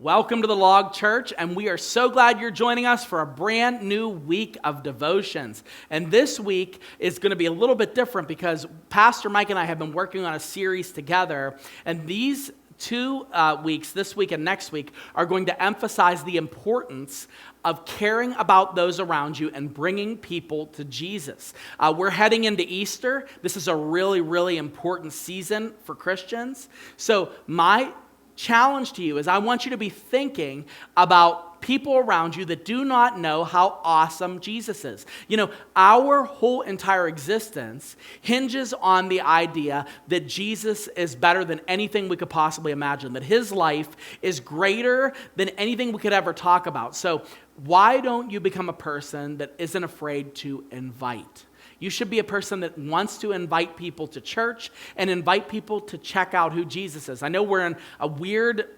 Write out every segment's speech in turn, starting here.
Welcome to the Log Church, and we are so glad you're joining us for a brand new week of devotions. And this week is going to be a little bit different because Pastor Mike and I have been working on a series together, and these 2 weeks, this week and next week, are going to emphasize the importance of caring about those around you and bringing people to Jesus. We're heading into Easter. This is a really, really important season for Christians. So my challenge to you is I want you to be thinking about people around you that do not know how awesome Jesus is. You know, our whole entire existence hinges on the idea that Jesus is better than anything we could possibly imagine, that his life is greater than anything we could ever talk about. So why don't you become a person that isn't afraid to invite? You should be a person that wants to invite people to church and invite people to check out who Jesus is. I know we're in a weird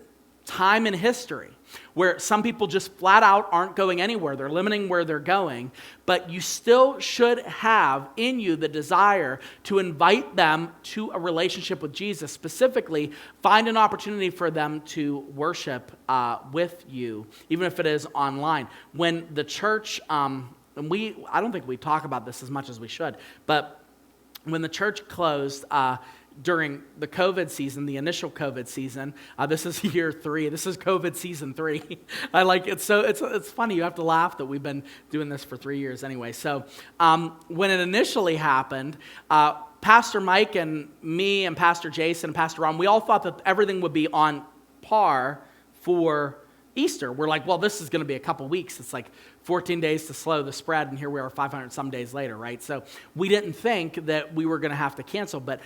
time in history where some people just flat out aren't going anywhere. They're limiting where they're going, but you still should have in you the desire to invite them to a relationship with Jesus. Specifically, find an opportunity for them to worship with you, even if it is online. When the church... And I don't think we talk about this as much as we should, but when the church closed during the COVID season, the initial COVID season, this is year 3. This is COVID season 3. I like it. So it's funny. You have to laugh that we've been doing this for 3 years anyway. So when it initially happened, Pastor Mike and me and Pastor Jason and Pastor Ron, we all thought that everything would be on par for Easter. We're like, well, this is going to be a couple weeks. It's like 14 days to slow the spread, and here we are 500 some days later, right? So we didn't think that we were going to have to cancel, but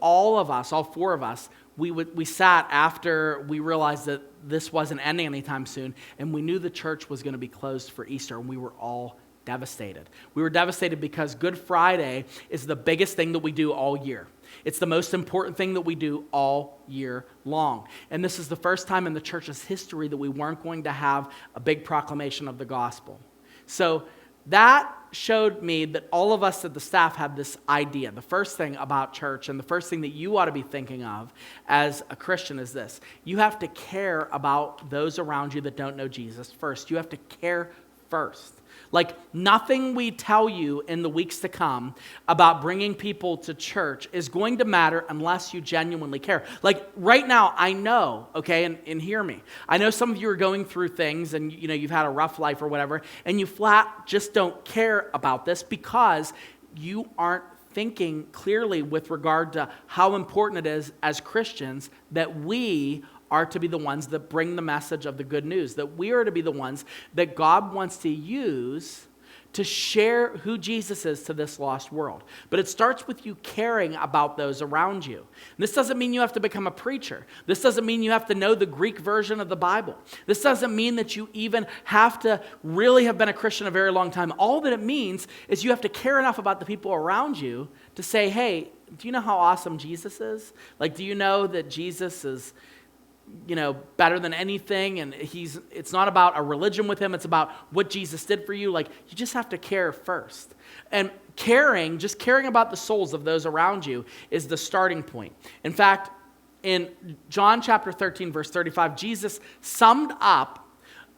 all 4 of us, we sat after we realized that this wasn't ending anytime soon, and we knew the church was going to be closed for Easter, and we were all devastated. We were devastated because Good Friday is the biggest thing that we do all year. It's the most important thing that we do all year long. And this is the first time in the church's history that we weren't going to have a big proclamation of the gospel. So that showed me that all of us at the staff had this idea. The first thing about church and the first thing that you ought to be thinking of as a Christian is this. You have to care about those around you that don't know Jesus first. You have to care first. Like, nothing we tell you in the weeks to come about bringing people to church is going to matter unless you genuinely care. Like, right now, I know, okay, and hear me. I know some of you are going through things and, you know, you've had a rough life or whatever, and you flat just don't care about this because you aren't thinking clearly with regard to how important it is as Christians that we are to be the ones that bring the message of the good news, that we are to be the ones that God wants to use to share who Jesus is to this lost world. But it starts with you caring about those around you. And this doesn't mean you have to become a preacher. This doesn't mean you have to know the Greek version of the Bible. This doesn't mean that you even have to really have been a Christian a very long time. All that it means is you have to care enough about the people around you to say, hey, do you know how awesome Jesus is? Like, do you know that Jesus is, you know, better than anything, and it's not about a religion with him, it's about what Jesus did for you. Like, you just have to care first. And just caring about the souls of those around you is the starting point. In fact, in John chapter 13, verse 35, Jesus summed up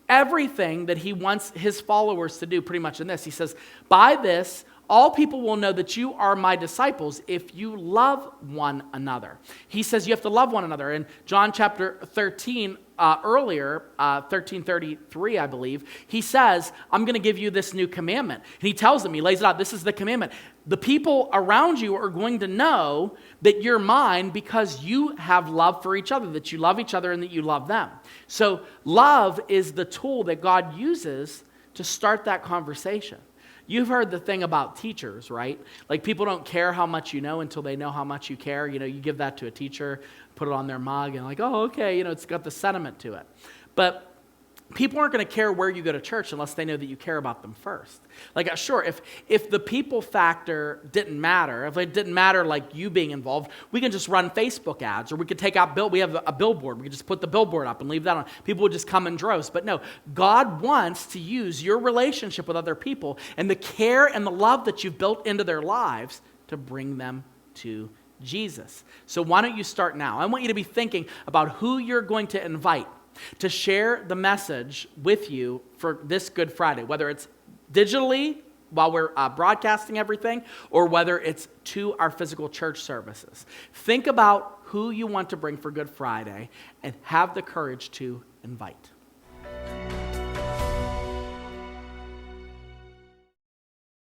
everything that he wants his followers to do pretty much in this. He says, by this, all people will know that you are my disciples if you love one another. He says you have to love one another. In John chapter 13, earlier, 13:33, I believe, he says, I'm going to give you this new commandment. And he tells them, he lays it out, this is the commandment. The people around you are going to know that you're mine because you have love for each other, that you love each other and that you love them. So love is the tool that God uses to start that conversation. You've heard the thing about teachers, right? Like, people don't care how much you know until they know how much you care. You know, you give that to a teacher, put it on their mug, and like, oh, okay, you know, it's got the sentiment to it. But people aren't going to care where you go to church unless they know that you care about them first. Like, sure, if the people factor didn't matter, if it didn't matter like you being involved, we can just run Facebook ads, or we could take out we have a billboard. We could just put the billboard up and leave that on. People would just come in droves. But no, God wants to use your relationship with other people and the care and the love that you've built into their lives to bring them to Jesus. So why don't you start now? I want you to be thinking about who you're going to invite to share the message with you for this Good Friday, whether it's digitally while we're broadcasting everything, or whether it's to our physical church services. Think about who you want to bring for Good Friday and have the courage to invite.